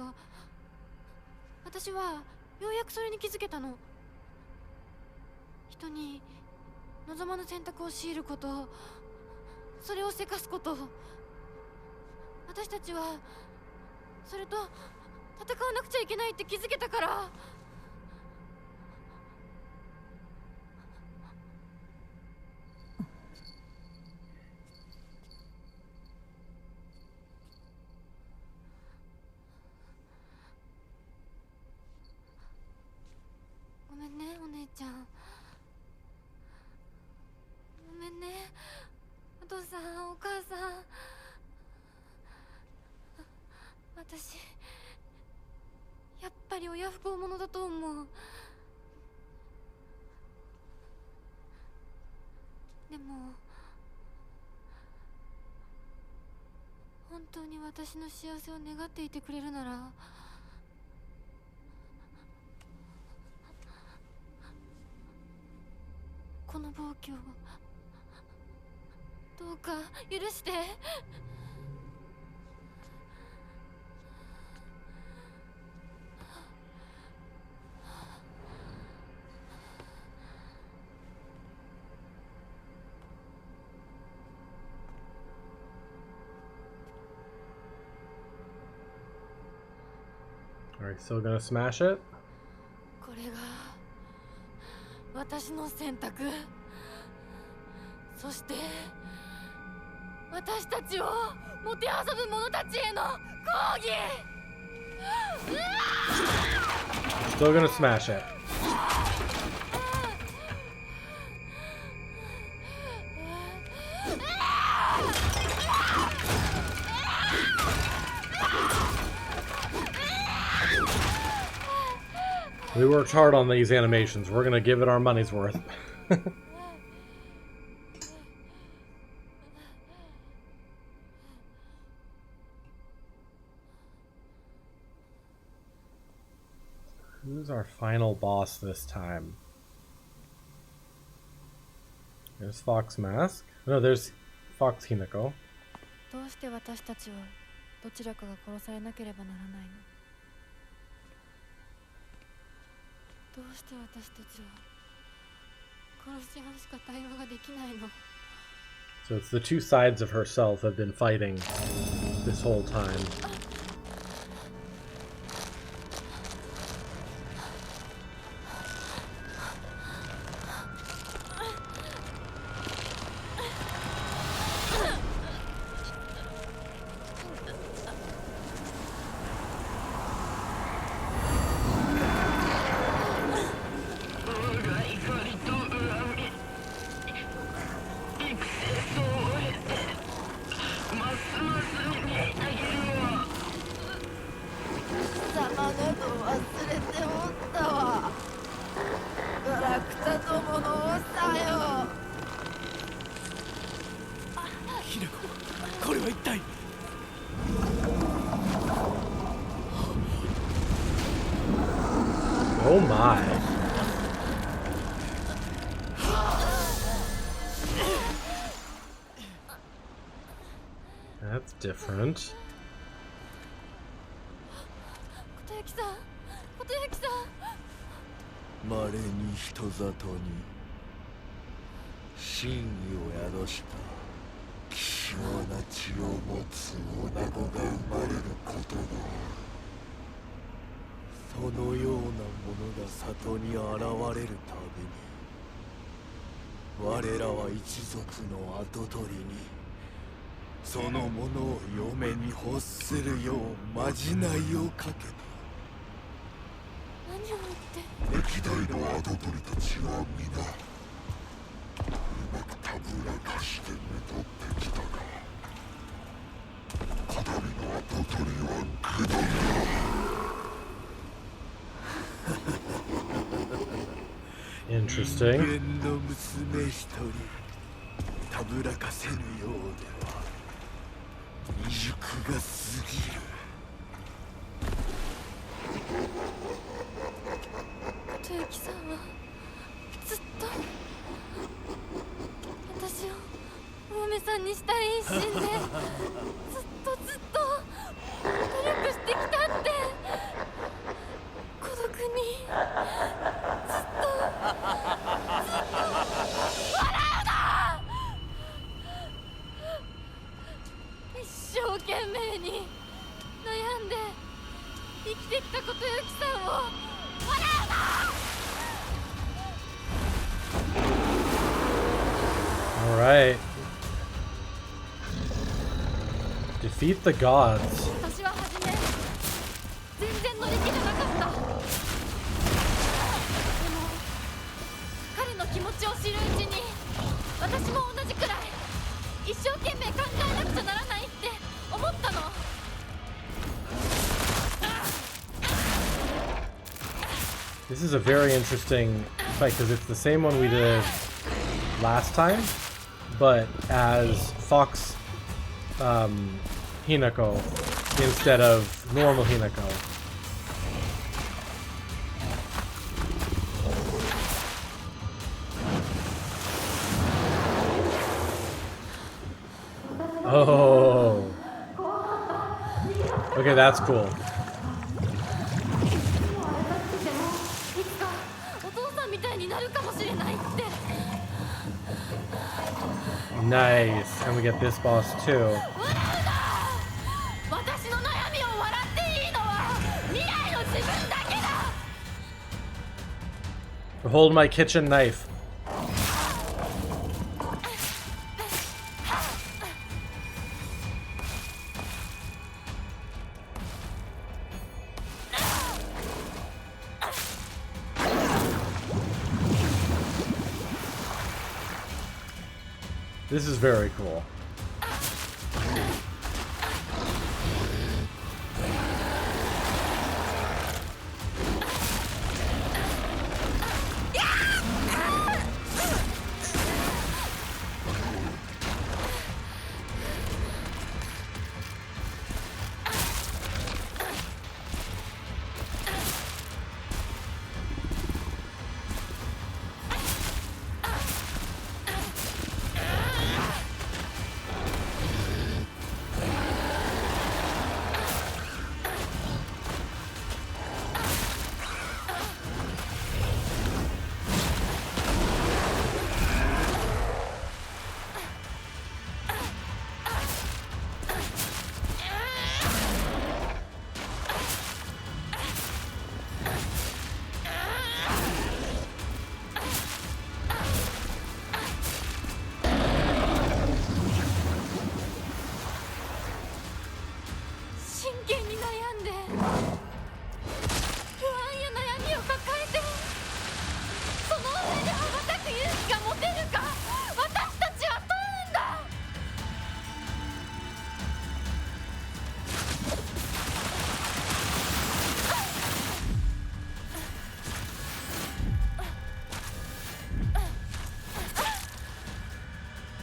私はようやくそれに気づけたの。人に望まぬ選択を強いること、それをせかすこと、私たちはそれと戦わなくちゃいけないって気づけたから。ごめんね、お姉ちゃん。ごめんね、お父さん、お母さん。私やっぱり親不孝者だと思う。でも本当に私の幸せを願っていてくれるなら、この暴挙をどうか許して。Alright, still gonna smash it? これが私の選択。そして私たちをもてあそぶ者たちへの抗議。 Still gonna smash it. We worked hard on these animations. We're gonna give it our money's worth. Who's our final boss this time? There's Fox Mask. No, there's Fox Hinako. どうして私たちはどちらかが殺されなければならないの？どうして私たちは殺し合うしか対話ができないの？ So it's the two sides of herself have been fighting this whole time. Oh my. That's different. 琴行さん、琴行さん。稀に人里に真意を宿した希少な血を持つ女子が生まれることがある。そのようなものが里に現れるたびに我らは一族の跡取りにそのものを嫁に欲するようまじないをかけた。何を言って？歴代の跡取りたちは皆うまくたぶらかしてめとってきたがこだびの跡取りは愚鈍だ。Interesting. 人間の娘一人たぶらかせぬようでは未熟が過ぎる。琴行さんはずっと私をお嫁さんにしたい一心でずっと努力してきたって。孤独にずっと笑うな。一生懸命に悩んで生きてきた琴行さんを笑うな。All right. Defeat the gods. 私は初め全然乗り気じゃなかった。でも彼の気持ちを知るうちに私も同じくらい一生懸命考えなくちゃならないって思ったの。This is a very interesting fight because it's the same one we did last time, but as Fox Hinako instead of normal Hinako. Oh. Okay, that's cool. いつかお父さんみたいになるかもしれないって。 Nice. And we get this boss too. 笑うな。私の悩みを笑っていいのは未来の自 Hold my kitchen knife. This is very cool.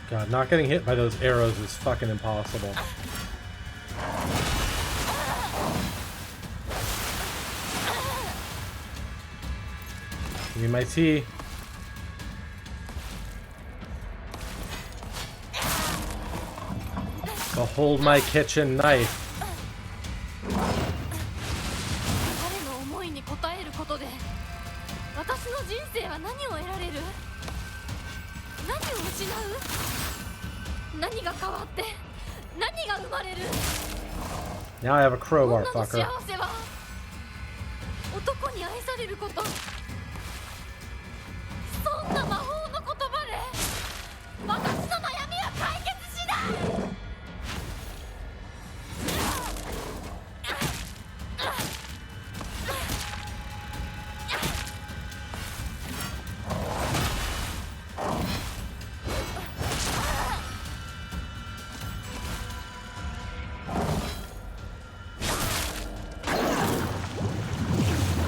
God, not getting hit by those arrows is fucking impossible. Give me my tea. Behold my kitchen knife. 彼の思いに応えることで私の人生は何を得られる？何を失う？何が変わって何が生まれる？ Now I have a crowbar, 女の fucker. 幸せは男に愛されること。そんな魔法の言葉で私の悩みは解決しない。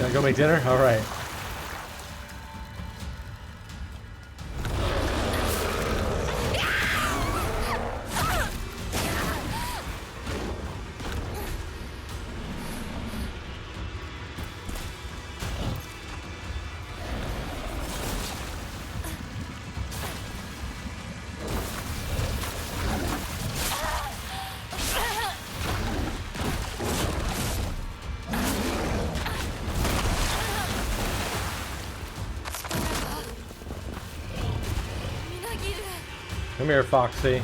Gotta go make dinner? Alright. Come here, Foxy.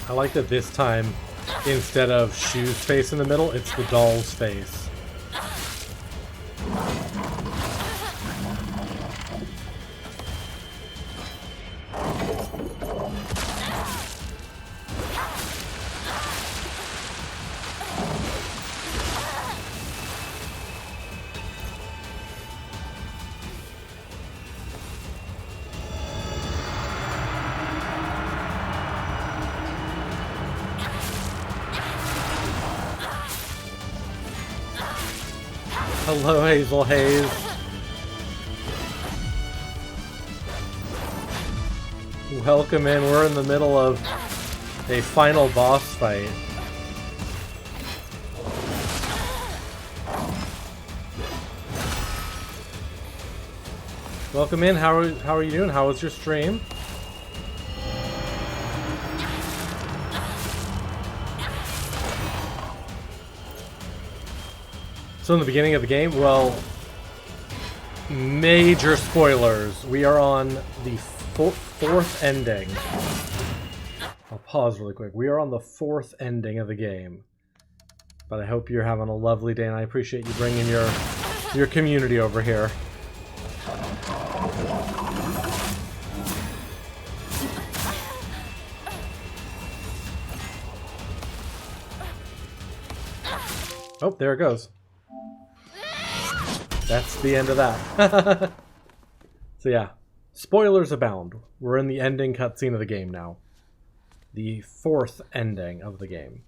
I like that this time, instead of Shu's face in the middle, it's the doll's face. Hello, Hazel Hayes. Welcome in. We're in the middle of a final boss fight. Welcome in. How are you doing? How was your stream? So in the beginning of the game, well, major spoilers. We are on the fourth ending. I'll pause really quick. We are on the fourth ending of the game. But I hope you're having a lovely day, and I appreciate you bringing your community over here. Oh, there it goes. That's the end of that. So yeah, spoilers abound. We're in the ending cutscene of the game now. The fourth ending of the game.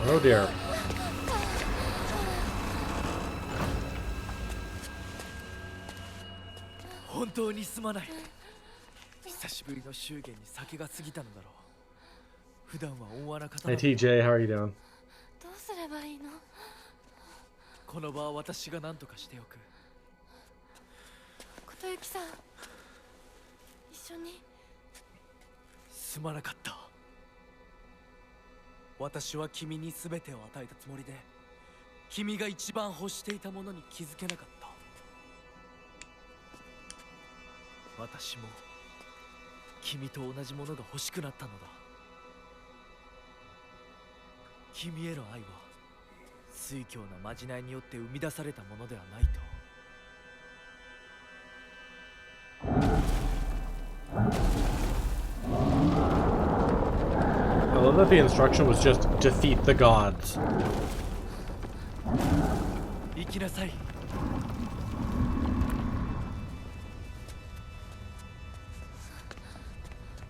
Oh dear. Hey TJ, how are you doing? どうすればいいの？この場は私が何とかしておく。琴雪さん、一緒に。すまなかった。私は君に全てを与えたつもりで、君が一番欲していたものに気づけなかった。私も君と同じものが欲しくなったのだ。君への愛は酔狂なまじないによって生み出されたものではないと。I love that the instruction was just defeat the gods. 行きなさい。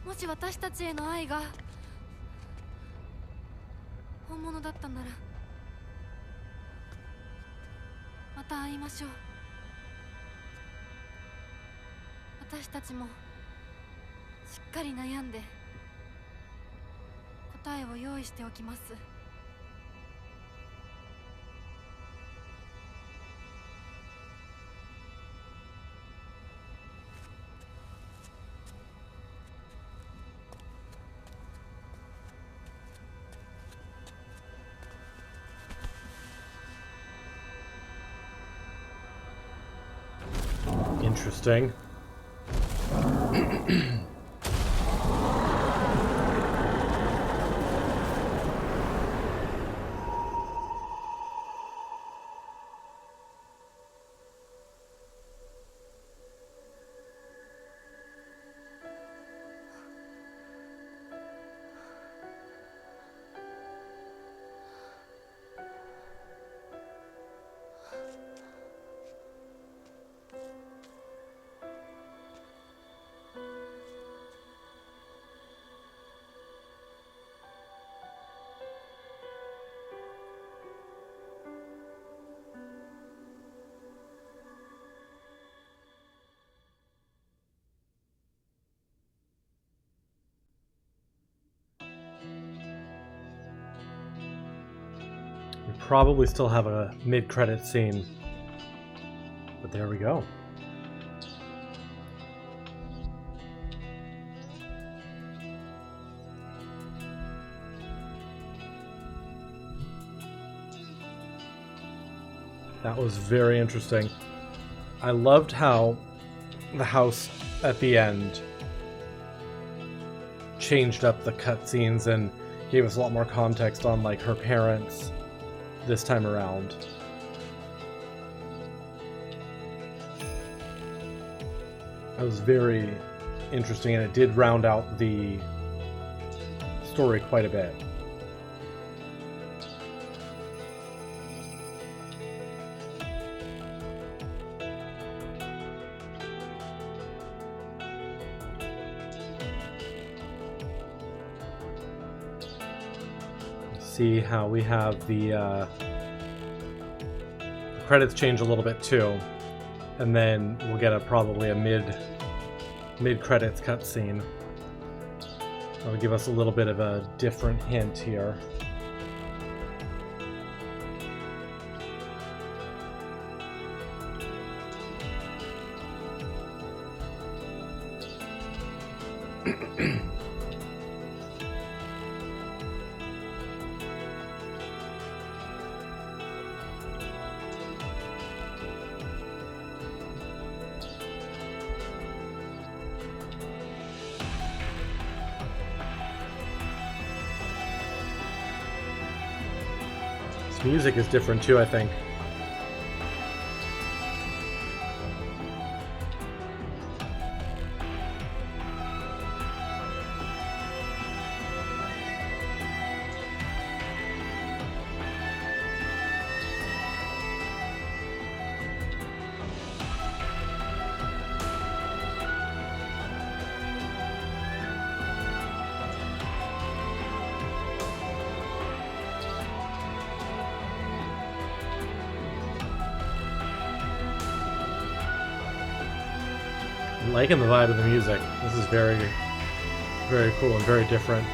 もし私たちへの愛が本物だったなら、また会いましょう。私たちもしっかり悩んで答えを用意しておきます。Interesting. probably still have a mid-credit scene. But there we go. That was very interesting. I loved how the house at the end changed up the cutscenes and gave us a lot more context on like her parents this time around. That was very interesting, and it did round out the story quite a bit. See how we have the credits change a little bit too, and then we'll get probably a mid-credits cutscene. That'll give us a little bit of a different hint here. Music is different too, I think. I'm liking the vibe of the music. This is very, very cool and very different.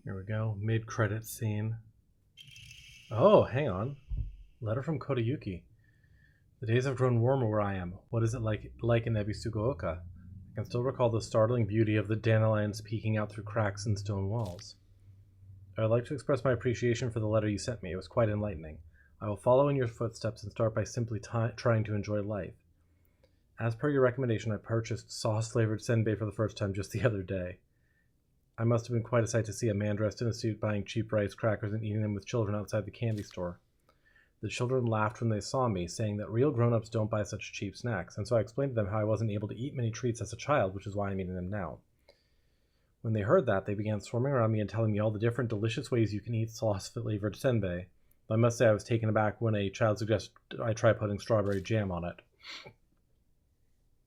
Here we go. Mid-credit scene. Oh, hang on. Letter from Kodayuki. The days have grown warmer where I am. What is it like in Ebisugaoka? I can still recall the startling beauty of the dandelions peeking out through cracks in stone walls. I would like to express my appreciation for the letter you sent me. It was quite enlightening. I will follow in your footsteps and start by simply trying to enjoy life. As per your recommendation, I purchased sauce-flavored senbei for the first time just the other day. I must have been quite a sight to see a man dressed in a suit buying cheap rice crackers and eating them with children outside the candy store. The children laughed when they saw me, saying that real grown-ups don't buy such cheap snacks, and so I explained to them how I wasn't able to eat many treats as a child, which is why I'm eating them now. When they heard that, they began swarming around me and telling me all the different delicious ways you can eat sauce-flavored senbei. I must say I was taken aback when a child suggested I try putting strawberry jam on it.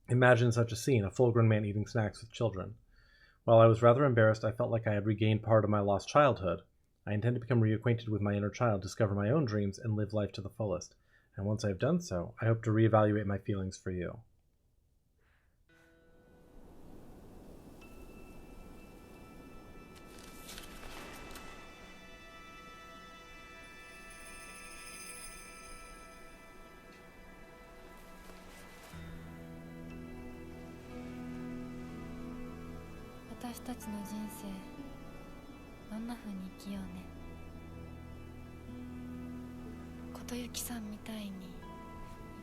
Imagine such a scene, a full-grown man eating snacks with children. While I was rather embarrassed, I felt like I had regained part of my lost childhood. I intend to become reacquainted with my inner child, discover my own dreams, and live life to the fullest. And once I have done so, I hope to reevaluate my feelings for you.私たちの人生どんな風に生きようね。琴雪さんみたいに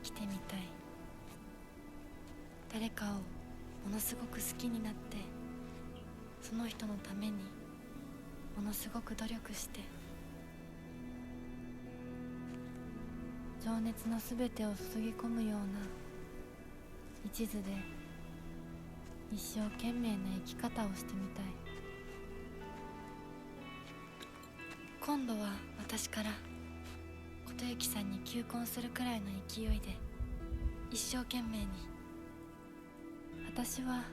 生きてみたい。誰かをものすごく好きになって、その人のためにものすごく努力して、情熱のすべてを注ぎ込むような一途で一生懸命な生き方をしてみたい。今度は私から琴雪さんに求婚するくらいの勢いで一生懸命に。私は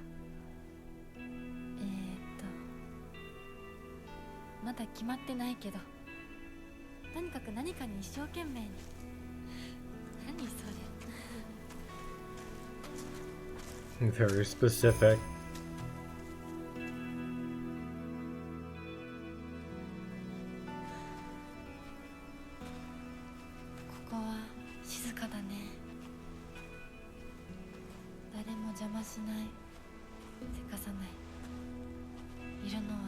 まだ決まってないけど、とにかく何かに一生懸命に。何それ。Very specific. ここは静かだね。誰も邪魔しない、せかさない。いるのは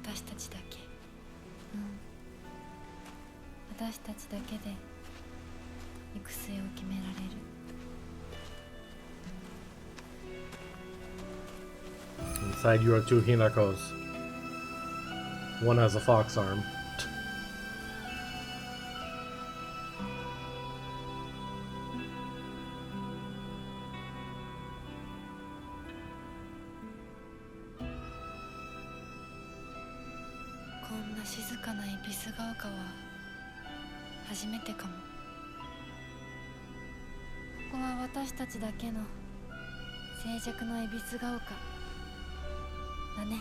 私たちだけ。私たちだけで行く末を決められる。Inside you are two Hinakos. One has a fox arm. This静かな恵比寿ヶ丘は初めてかも。ここは私たちだけの静寂の恵比寿ヶ丘だね。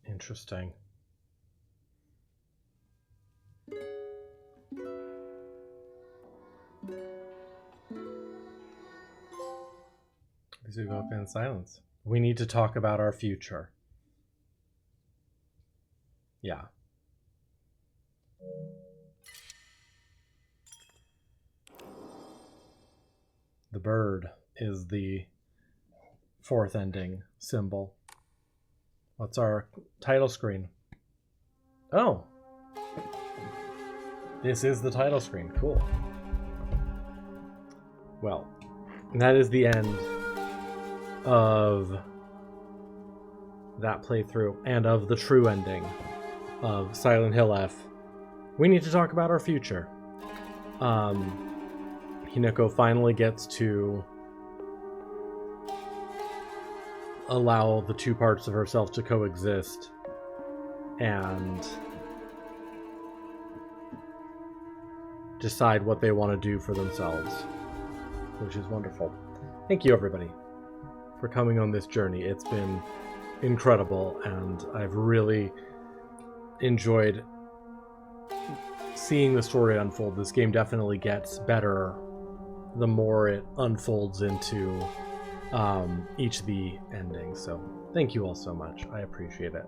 Interesting. Ebisugaoka in silence. We need to talk about our future. Yeah. The bird is the fourth ending symbol. What's our title screen? Oh! This is the title screen. Cool. Well, that is the end of that playthrough and of the true ending of Silent Hill F. We need to talk about our future. Hinako finally gets to allow the two parts of herself to coexist and decide what they want to do for themselves, which is wonderful. Thank you, everybody, for coming on this journey. It's been incredible, and I've really enjoyed seeing the story unfold. This game definitely gets better the more it unfolds into each of the endings. So thank you all so much. I appreciate it.